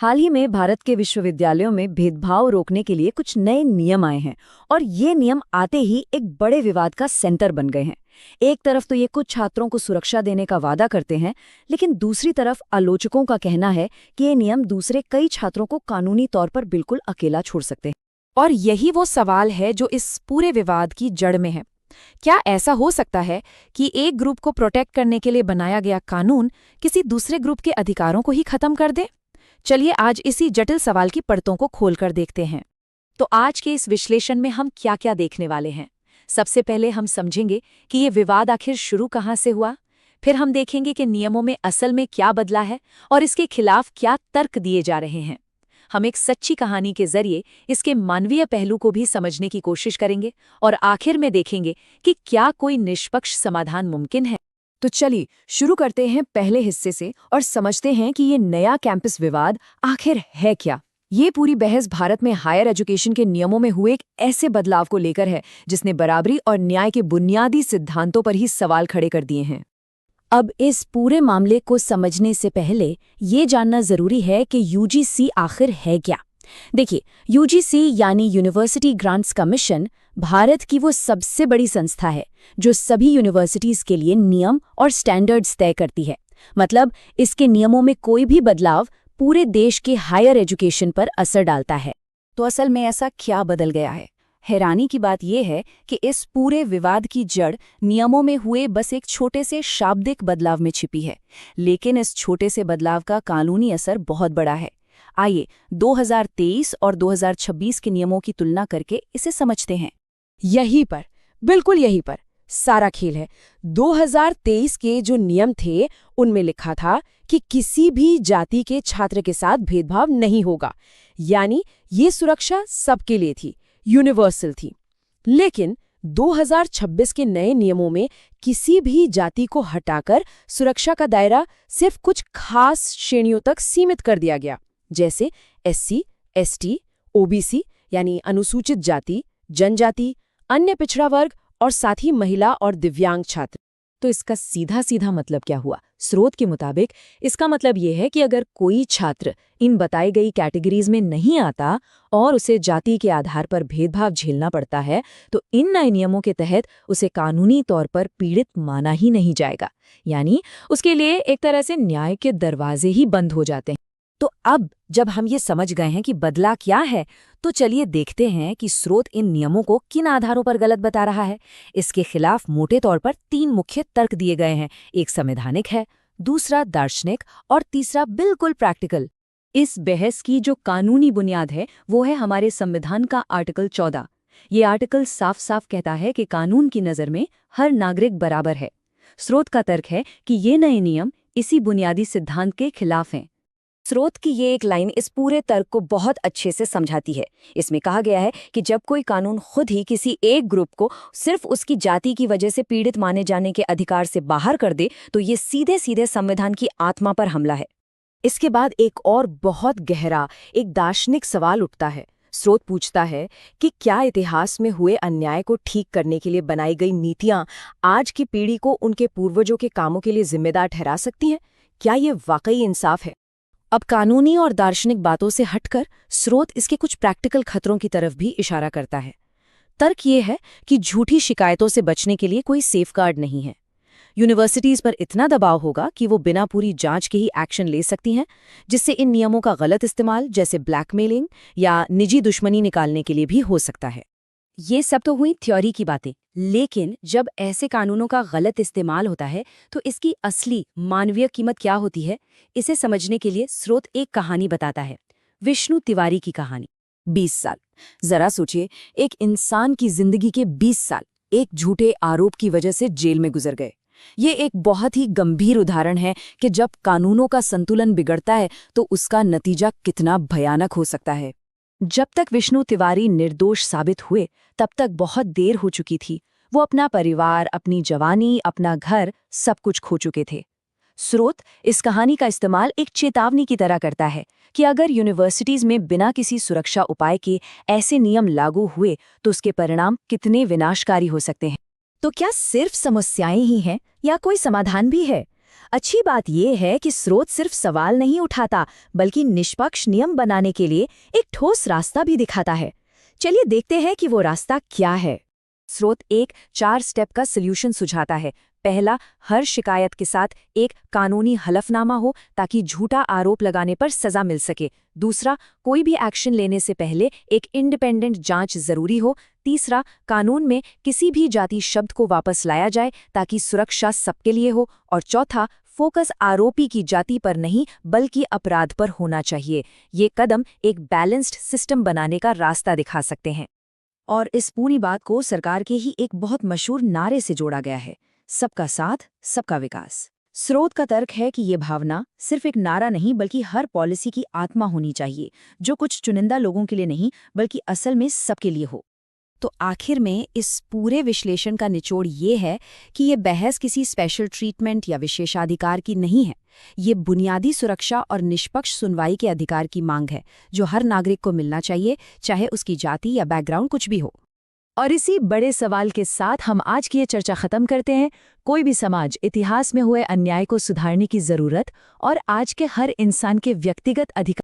हाल ही में भारत के विश्वविद्यालयों में भेदभाव रोकने के लिए कुछ नए नियम आए हैं और ये नियम आते ही एक बड़े विवाद का सेंटर बन गए हैं। एक तरफ तो ये कुछ छात्रों को सुरक्षा देने का वादा करते हैं, लेकिन दूसरी तरफ आलोचकों का कहना है कि ये नियम दूसरे कई छात्रों को कानूनी तौर पर बिल्कुल अकेला छोड़ सकते हैं। और यही वो सवाल है जो इस पूरे विवाद की जड़ में है। क्या ऐसा हो सकता है कि एक ग्रुप को प्रोटेक्ट करने के लिए बनाया गया कानून किसी दूसरे ग्रुप के अधिकारों को ही खत्म कर दे? चलिए आज इसी जटिल सवाल की परतों को खोलकर देखते हैं। तो आज के इस विश्लेषण में हम क्या क्या देखने वाले हैं। सबसे पहले हम समझेंगे कि ये विवाद आखिर शुरू कहाँ से हुआ। फिर हम देखेंगे कि नियमों में असल में क्या बदला है और इसके खिलाफ क्या तर्क दिए जा रहे हैं। हम एक सच्ची कहानी के जरिए इसके मानवीय पहलू को भी समझने की कोशिश करेंगे और आखिर में देखेंगे कि क्या कोई निष्पक्ष समाधान मुमकिन है। तो चलिए शुरू करते हैं पहले हिस्से से और समझते हैं कि ये नया कैंपस विवाद आखिर है क्या। ये पूरी बहस भारत में हायर एजुकेशन के नियमों में हुए एक ऐसे बदलाव को लेकर है जिसने बराबरी और न्याय के बुनियादी सिद्धांतों पर ही सवाल खड़े कर दिए हैं। अब इस पूरे मामले को समझने से पहले ये जानना जरूरी है कि यूजीसी आखिर है क्या। देखिए, यूजीसी यानी यूनिवर्सिटी ग्रांट्स कमीशन भारत की वो सबसे बड़ी संस्था है जो सभी यूनिवर्सिटीज के लिए नियम और स्टैंडर्ड्स तय करती है। मतलब इसके नियमों में कोई भी बदलाव पूरे देश के हायर एजुकेशन पर असर डालता है। तो असल में ऐसा क्या बदल गया है? हैरानी की बात यह है कि इस पूरे विवाद की जड़ नियमों में हुए बस एक छोटे से शाब्दिक बदलाव में छिपी है, लेकिन इस छोटे से बदलाव का कानूनी असर बहुत बड़ा है। आइए 2023 और 2026 के नियमों की तुलना करके इसे समझते हैं। यहीं पर, बिल्कुल यहीं पर सारा खेल है। 2023 के जो नियम थे उनमें लिखा था कि किसी भी जाति के छात्र के साथ भेदभाव नहीं होगा, यानी ये सुरक्षा सबके लिए थी, यूनिवर्सल थी। लेकिन 2026 के नए नियमों में किसी भी जाति को हटाकर सुरक्षा का दायरा सिर्फ कुछ खास श्रेणियों तक सीमित कर दिया गया, जैसे एससी, एसटी, ओबीसी यानी अनुसूचित जाति, जनजाति, अन्य पिछड़ा वर्ग और साथ ही महिला और दिव्यांग छात्र। तो इसका सीधा सीधा मतलब क्या हुआ? स्रोत के मुताबिक इसका मतलब ये है कि अगर कोई छात्र इन बताई गई कैटेगरीज में नहीं आता और उसे जाति के आधार पर भेदभाव झेलना पड़ता है, तो इन नए नियमों के तहत उसे कानूनी तौर पर पीड़ित माना ही नहीं जाएगा। यानी उसके लिए एक तरह से न्याय के दरवाजे ही बंद हो जाते हैं। तो अब जब हम ये समझ गए हैं कि बदला क्या है, तो चलिए देखते हैं कि स्रोत इन नियमों को किन आधारों पर गलत बता रहा है। इसके खिलाफ मोटे तौर पर 3 मुख्य तर्क दिए गए हैं। एक संवैधानिक है, दूसरा दार्शनिक और तीसरा बिल्कुल प्रैक्टिकल। इस बहस की जो कानूनी बुनियाद है वो है हमारे संविधान का आर्टिकल 14। ये आर्टिकल साफ साफ कहता है कि कानून की नज़र में हर नागरिक बराबर है। स्रोत का तर्क है कि ये नए नियम इसी बुनियादी सिद्धांत के खिलाफ हैं। स्रोत की ये एक लाइन इस पूरे तर्क को बहुत अच्छे से समझाती है। इसमें कहा गया है कि जब कोई कानून खुद ही किसी एक ग्रुप को सिर्फ उसकी जाति की वजह से पीड़ित माने जाने के अधिकार से बाहर कर दे, तो ये सीधे सीधे संविधान की आत्मा पर हमला है। इसके बाद एक और बहुत गहरा, एक दार्शनिक सवाल उठता है। स्रोत पूछता है कि क्या इतिहास में हुए अन्याय को ठीक करने के लिए बनाई गई नीतियां आज की पीढ़ी को उनके पूर्वजों के कामों के लिए जिम्मेदार ठहरा सकती हैं? क्या ये वाकई इंसाफ है? अब कानूनी और दार्शनिक बातों से हटकर स्रोत इसके कुछ प्रैक्टिकल खतरों की तरफ भी इशारा करता है। तर्क ये है कि झूठी शिकायतों से बचने के लिए कोई सेफगार्ड नहीं है। यूनिवर्सिटीज पर इतना दबाव होगा कि वो बिना पूरी जांच के ही एक्शन ले सकती हैं, जिससे इन नियमों का गलत इस्तेमाल जैसे ब्लैकमेलिंग या निजी दुश्मनी निकालने के लिए भी हो सकता है। ये सब तो हुई थ्योरी की बातें, लेकिन जब ऐसे कानूनों का गलत इस्तेमाल होता है तो इसकी असली मानवीय कीमत क्या होती है, इसे समझने के लिए स्रोत एक कहानी बताता है। विष्णु तिवारी की कहानी। 20 साल। जरा सोचिए, एक इंसान की जिंदगी के 20 साल एक झूठे आरोप की वजह से जेल में गुजर गए। ये एक बहुत ही गंभीर उदाहरण है कि जब कानूनों का संतुलन बिगड़ता है तो उसका नतीजा कितना भयानक हो सकता है। जब तक विष्णु तिवारी निर्दोष साबित हुए तब तक बहुत देर हो चुकी थी। वो अपना परिवार, अपनी जवानी, अपना घर सब कुछ खो चुके थे। स्रोत इस कहानी का इस्तेमाल एक चेतावनी की तरह करता है कि अगर यूनिवर्सिटीज में बिना किसी सुरक्षा उपाय के ऐसे नियम लागू हुए तो उसके परिणाम कितने विनाशकारी हो सकते हैं। तो क्या सिर्फ समस्याएं ही हैं या कोई समाधान भी है? अच्छी बात यह है कि स्रोत सिर्फ सवाल नहीं उठाता, बल्कि निष्पक्ष नियम बनाने के लिए एक ठोस रास्ता भी दिखाता है। चलिए देखते हैं कि वो रास्ता क्या है। स्रोत एक 4 स्टेप का सॉल्यूशन सुझाता है। पहला, हर शिकायत के साथ एक कानूनी हलफनामा हो ताकि झूठा आरोप लगाने पर सजा मिल सके। दूसरा, कोई भी एक्शन लेने से पहले एक इंडिपेंडेंट जांच जरूरी हो। तीसरा, कानून में किसी भी जाति शब्द को वापस लाया जाए ताकि सुरक्षा सबके लिए हो। और चौथा, फोकस आरोपी की जाति पर नहीं बल्कि अपराध पर होना चाहिए। ये कदम एक बैलेंस्ड सिस्टम बनाने का रास्ता दिखा सकते हैं। और इस पूरी बात को सरकार के ही एक बहुत मशहूर नारे से जोड़ा गया है, सबका साथ, सबका विकास। स्रोत का तर्क है कि ये भावना सिर्फ एक नारा नहीं बल्कि हर पॉलिसी की आत्मा होनी चाहिए, जो कुछ चुनिंदा लोगों के लिए नहीं बल्कि असल में सबके लिए हो। तो आखिर में इस पूरे विश्लेषण का निचोड़ ये है कि ये बहस किसी स्पेशल ट्रीटमेंट या विशेषाधिकार की नहीं है। ये बुनियादी सुरक्षा और निष्पक्ष सुनवाई के अधिकार की मांग है, जो हर नागरिक को मिलना चाहिए, चाहे उसकी जाति या बैकग्राउंड कुछ भी हो। और इसी बड़े सवाल के साथ हम आज की ये चर्चा खत्म करते हैं। कोई भी समाज इतिहास में हुए अन्याय को सुधारने की जरूरत और आज के हर इंसान के व्यक्तिगत अधिकार